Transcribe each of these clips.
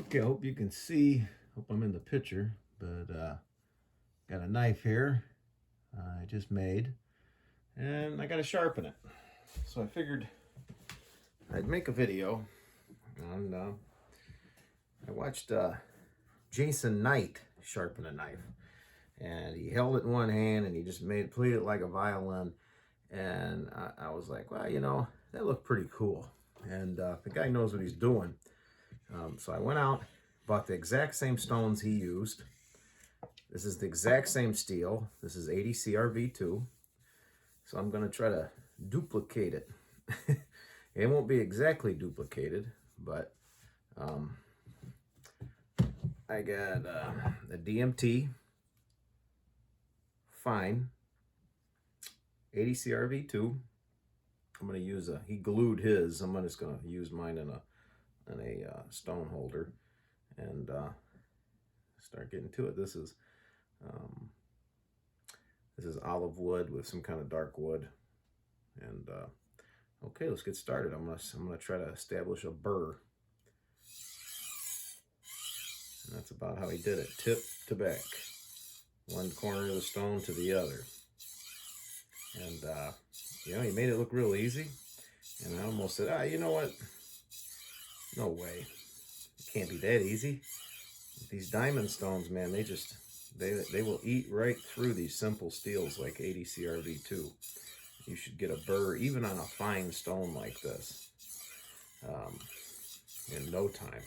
Okay, I hope you can see. Hope I'm in the picture, but got a knife here I just made, and I got to sharpen it. So I figured I'd make a video on. I watched Jason Knight sharpen a knife, and he held it in one hand and he just played it like a violin. And I was like, well, that looked pretty cool. And the guy knows what he's doing. So I went out, bought the exact same stones he used. This is the exact same steel. This is 80 CRV2. So I'm going to try to duplicate it. It won't be exactly duplicated, but I got a DMT fine 80 CRV2. I'm going to use he glued his. I'm just going to use mine in a stone holder and start getting to it. This is olive wood with some kind of dark wood. And okay, let's get started. I'm gonna try to establish a burr. And that's about how he did it, tip to back, one corner of the stone to the other. And he made it look real easy. And I almost said, you know what? No way. It can't be that easy. These diamond stones, man, they will eat right through these simple steels like 80 CRV2. You should get a burr even on a fine stone like this in no time.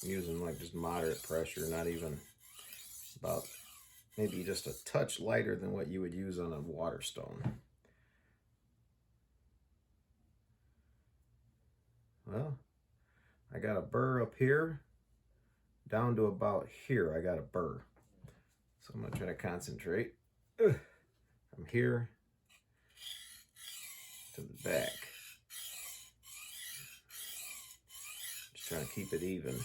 Using like just moderate pressure, not even about maybe just a touch lighter than what you would use on a water stone. Well, I got a burr up here, down to about here I got a burr. So I'm gonna try to concentrate from here to the back. Just trying to keep it even.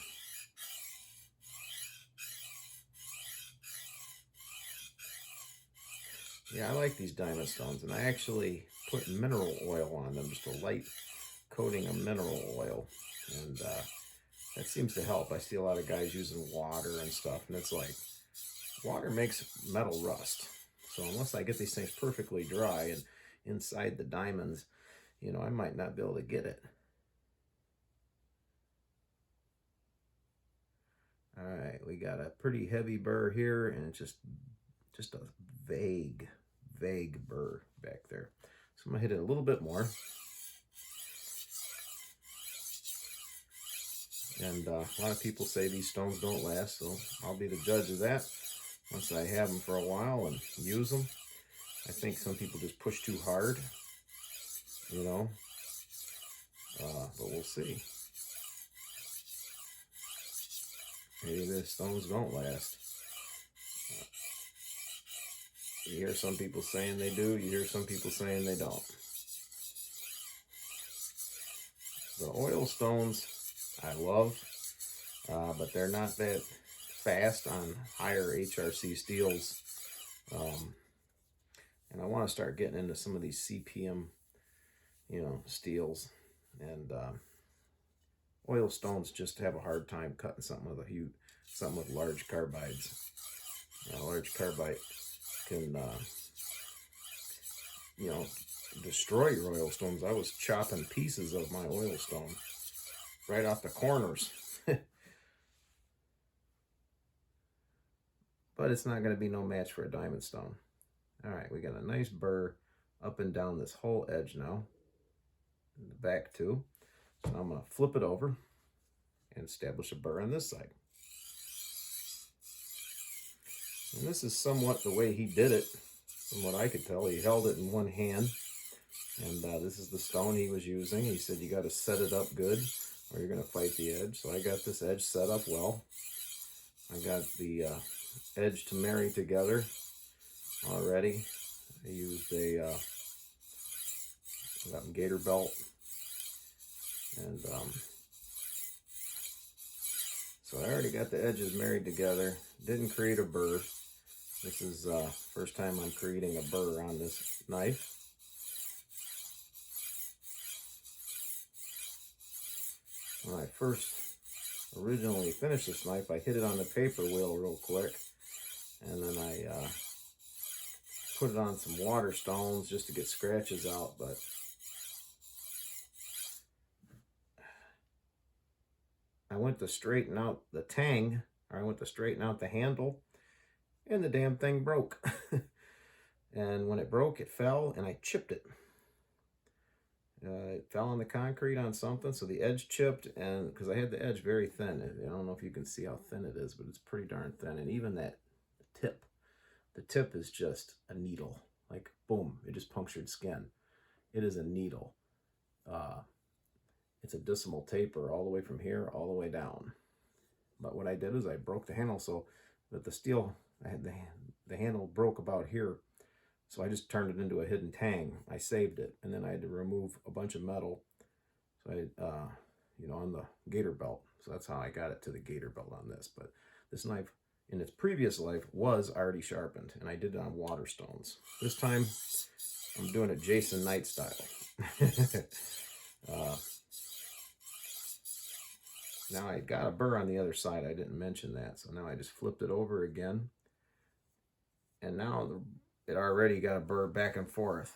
Yeah, I like these diamond stones, and I actually put mineral oil on them, just a light coating of mineral oil, and that seems to help. I see a lot of guys using water and stuff, and it's like, water makes metal rust. So unless I get these things perfectly dry and inside the diamonds, I might not be able to get it. All right, we got a pretty heavy burr here, and it's just a vague burr back there. So I'm gonna hit it a little bit more. And a lot of people say these stones don't last, so I'll be the judge of that once I have them for a while and use them. I think some people just push too hard, but we'll see. Maybe the stones don't last. You hear some people saying they do, you hear some people saying they don't. The oil stones I love, but they're not that fast on higher HRC steels. And I want to start getting into some of these CPM, steels. And oil stones just have a hard time cutting something with large carbides. Large carbide can, destroy your oil stones. I was chopping pieces of my oil stone right off the corners. But it's not going to be no match for a diamond stone. All right, we got a nice burr up and down this whole edge now, in the back too. So I'm going to flip it over and establish a burr on this side. And this is somewhat the way he did it, from what I could tell. He held it in one hand, and this is the stone he was using. He said you got to set it up good or you're going to fight the edge. So I got this edge set up well. I got the edge to marry together already. I used a gator belt, and so I already got the edges married together. Didn't create a burr. This is first time I'm creating a burr on this knife. When I first originally finished this knife, I hit it on the paper wheel real quick, and then I put it on some water stones just to get scratches out, but I went to straighten out the tang, or I went to straighten out the handle, and the damn thing broke. And when it broke, it fell, and I chipped it. It fell on the concrete on something, so the edge chipped, and because I had the edge very thin. I don't know if you can see how thin it is, but it's pretty darn thin. And even that tip, the tip is just a needle. Like, boom, it just punctured skin. It is a needle. It's a decimal taper all the way from here all the way down. But what I did is I broke the handle so that the steel, I had the handle broke about here. So I just turned it into a hidden tang. I saved it, and then I had to remove a bunch of metal. So I, on the gator belt. So that's how I got it to the gator belt on this. But this knife, in its previous life, was already sharpened, and I did it on water stones. This time, I'm doing it Jason Knight style. Now I got a burr on the other side. I didn't mention that. So now I just flipped it over again. And now it already got a burr back and forth.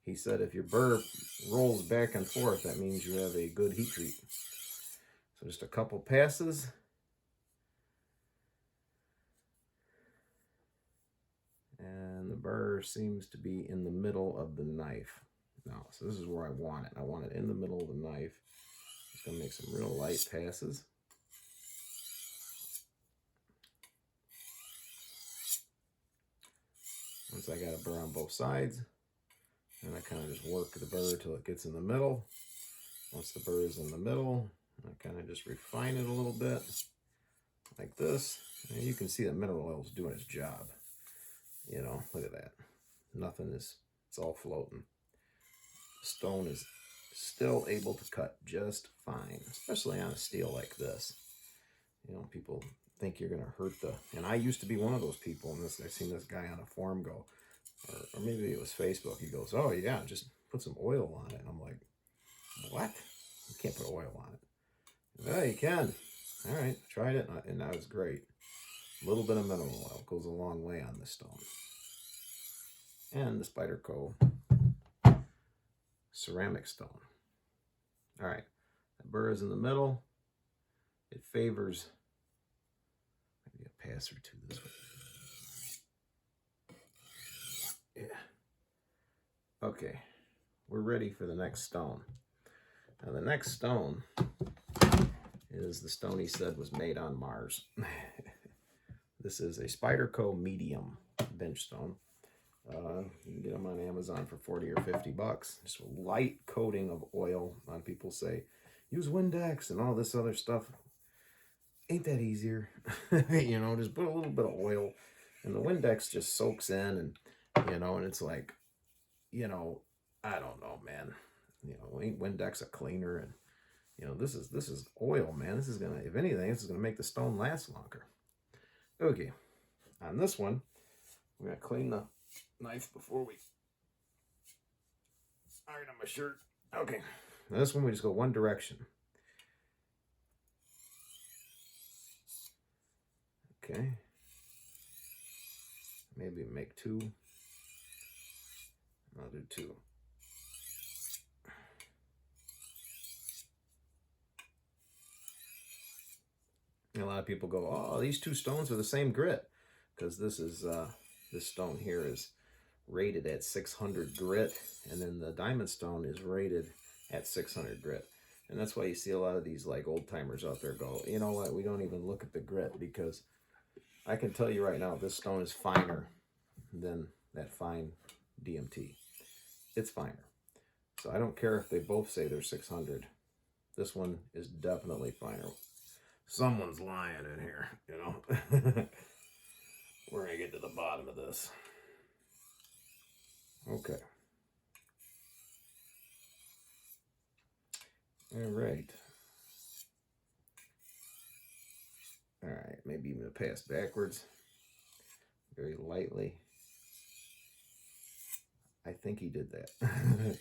He said if your burr rolls back and forth, that means you have a good heat treat. So just a couple passes. And the burr seems to be in the middle of the knife. Now, so this is where I want it. I want it in the middle of the knife. Just gonna make some real light passes. Once I got a burr on both sides, and I kind of just work the burr till it gets in the middle. Once the burr is in the middle, I kind of just refine it a little bit, like this. And you can see that mineral oil is doing its job. Look at that. Nothing is, it's all floating. The stone is still able to cut just fine, especially on a steel like this. People think you're going to hurt and I used to be one of those people, and I seen this guy on a forum go, or maybe it was Facebook, he goes, oh yeah, just put some oil on it. And I'm like, what? You can't put oil on it. Well, you can. All right, tried it, and that was great. A little bit of mineral oil goes a long way on this stone. And the Spyderco ceramic stone. All right, the burr is in the middle. It favors maybe a pass or two this way. Yeah. Okay, we're ready for the next stone. Now the next stone is the stone he said was made on Mars. This is a Spyderco medium bench stone. You can get them on Amazon for 40 or 50 bucks. Just a light coating of oil. A lot of people say, use Windex and all this other stuff. Ain't that easier? Just put a little bit of oil, and the Windex just soaks in, and it's like, I don't know, man. Ain't Windex a cleaner? And this is oil, man. This is gonna, if anything, this is gonna make the stone last longer. Okay, on this one, we're gonna clean the knife before we iron on my shirt. Okay, now this one we just go one direction. Okay, maybe make two. I'll do two. And a lot of people go, oh, these two stones are the same grit, because this stone here is rated at 600 grit, and then the diamond stone is rated at 600 grit. And that's why you see a lot of these like old timers out there go, you know what, we don't even look at the grit, because I can tell you right now, this stone is finer than that fine DMT. It's finer. So I don't care if they both say they're 600. This one is definitely finer. Someone's lying in here, We're going to get to the bottom of this. Okay. All right. All right, maybe even a pass backwards. very lightly. I think he did that. I'm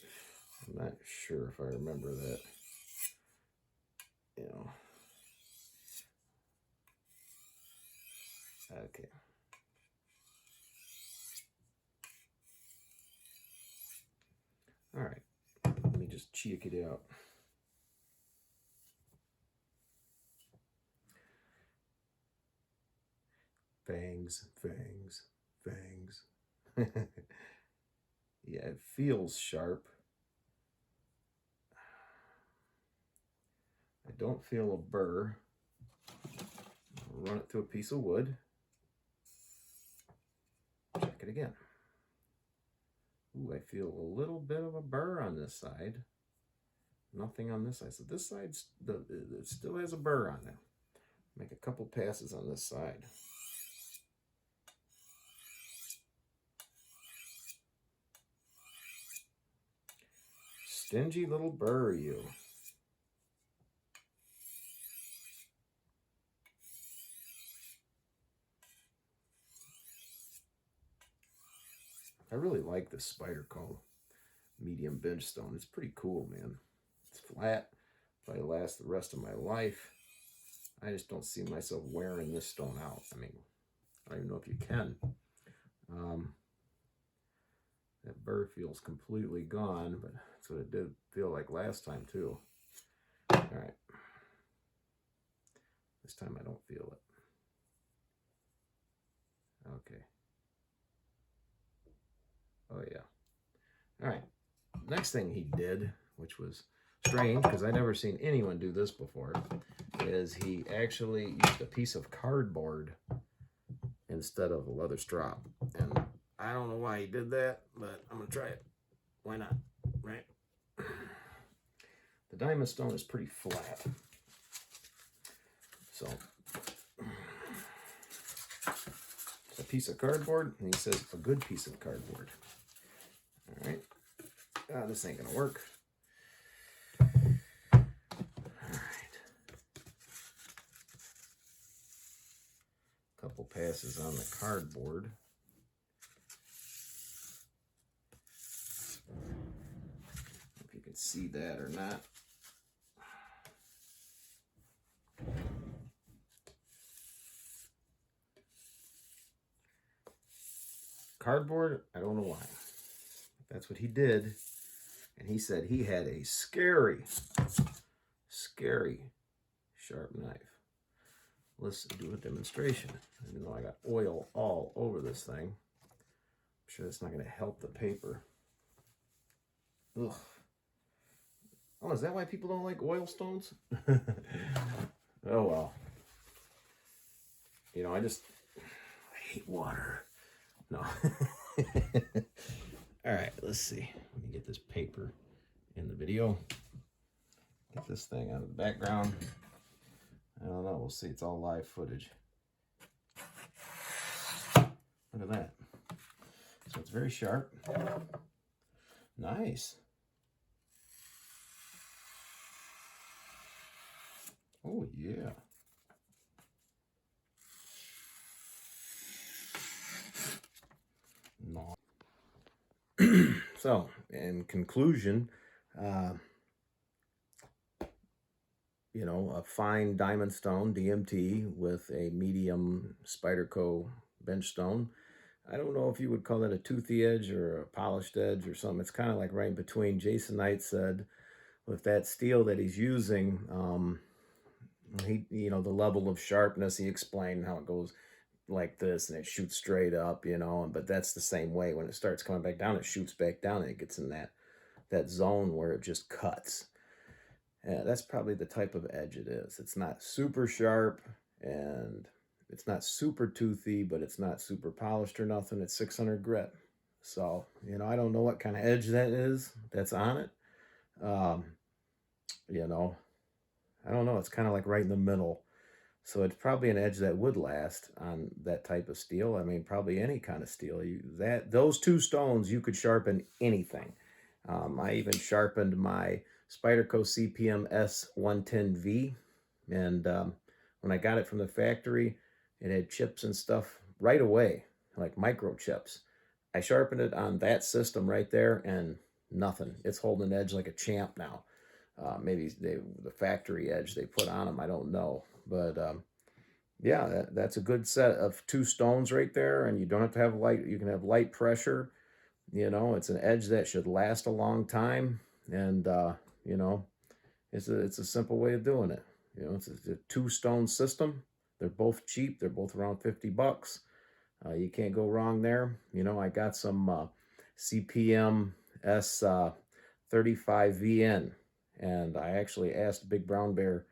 not sure if I remember that. You know. Okay. All right. Let me just check it out. Fangs, fangs, fangs. Yeah, it feels sharp. I don't feel a burr. I'll run it through a piece of wood. Check it again. Ooh, I feel a little bit of a burr on this side. Nothing on this side. So this side's it still has a burr on it. Make a couple passes on this side. Stingy little burr, you. I really like this Spyderco medium bench stone. It's pretty cool, man. It's flat. Probably last the rest of my life. I just don't see myself wearing this stone out. I mean, I don't even know if you can. That burr feels completely gone, but that's what it did feel like last time too. All right. This time I don't feel it. Okay. Oh yeah. All right. Next thing he did, which was strange because I never seen anyone do this before, is he actually used a piece of cardboard instead of a leather strop. And I don't know why he did that, but I'm gonna try it. Why not? Right? The diamond stone is pretty flat. So it's a piece of cardboard, and he says a good piece of cardboard. All right. This ain't gonna work. All right. Couple passes on the cardboard. If you can see that or not. Cardboard, I don't know why. That's what he did. And he said he had a scary sharp knife. Let's do a demonstration. Even though I got oil all over this thing, I'm sure that's not going to help the paper. Ugh. Oh, is that why people don't like oil stones? Oh, well. You know, I hate water. No. All right, let's see. Let me get this paper in the video. Get this thing out of the background. I don't know. We'll see. It's all live footage. Look at that. So it's very sharp. Nice. Oh, yeah. No. So, in conclusion, you know, a fine diamond stone, DMT, with a medium Spyderco bench stone. I don't know if you would call it a toothy edge or a polished edge or something. It's kind of like right in between. Jason Knight said with that steel that he's using, you know, the level of sharpness, he explained how it goes like this and it shoots straight up, you know, but that's the same way. When it starts coming back down, it shoots back down and it gets in that zone where it just cuts. That's probably the type of edge it is. It's not super sharp and it's not super toothy, but it's not super polished or nothing. It's 600 grit. So, you know, I don't know what kind of edge that is that's on it. You know, I don't know. It's kind of like right in the middle. So it's probably an edge that would last on that type of steel. I mean, probably any kind of steel. Those two stones, you could sharpen anything. I even sharpened my Spyderco CPM S110V, and when I got it from the factory, it had chips and stuff right away. like microchips. I sharpened it on that system right there, and nothing. It's holding an edge like a champ now. Maybe the factory edge they put on them, I don't know. But yeah, that's a good set of two stones right there, and you don't have to have light. You can have light pressure. You know, it's an edge that should last a long time, and you know, it's a simple way of doing it. You know, it's a two stone system. They're both cheap. They're both around 50 bucks. You can't go wrong there. You know, I got some CPM S 35VN, and I actually asked Big Brown Bear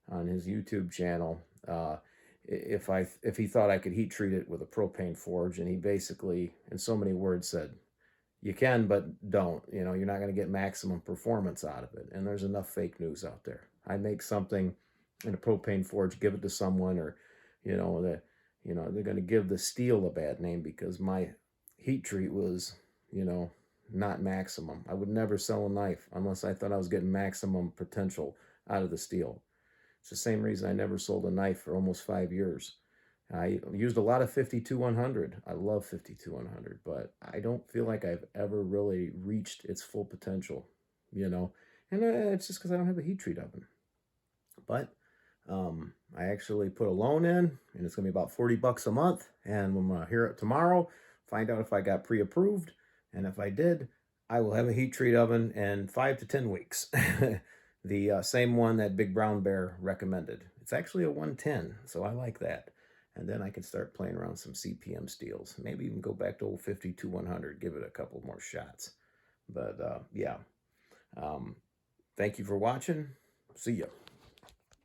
on his YouTube channel if he thought I could heat treat it with a propane forge, and he basically, in so many words, said, "You can, but don't. You know, you're not going to get maximum performance out of it." And there's enough fake news out there. I make something in a propane forge, give it to someone, or you know, they're going to give the steel a bad name because my heat treat was, you know, not maximum. I would never sell a knife unless I thought I was getting maximum potential out of the steel. It's the same reason I never sold a knife for almost 5 years. I used a lot of 52-100. I love 52-100, but I don't feel like I've ever really reached its full potential, you know. And it's just because I don't have a heat treat oven. But I actually put a loan in, and it's going to be about 40 bucks a month. And I'm going to hear it tomorrow, find out if I got pre-approved. And if I did, I will have a heat treat oven in 5 to 10 weeks. The same one that Big Brown Bear recommended. It's actually a 110, so I like that. And then I can start playing around some CPM steels. Maybe even go back to old 52-100, give it a couple more shots. But yeah, thank you for watching. See ya.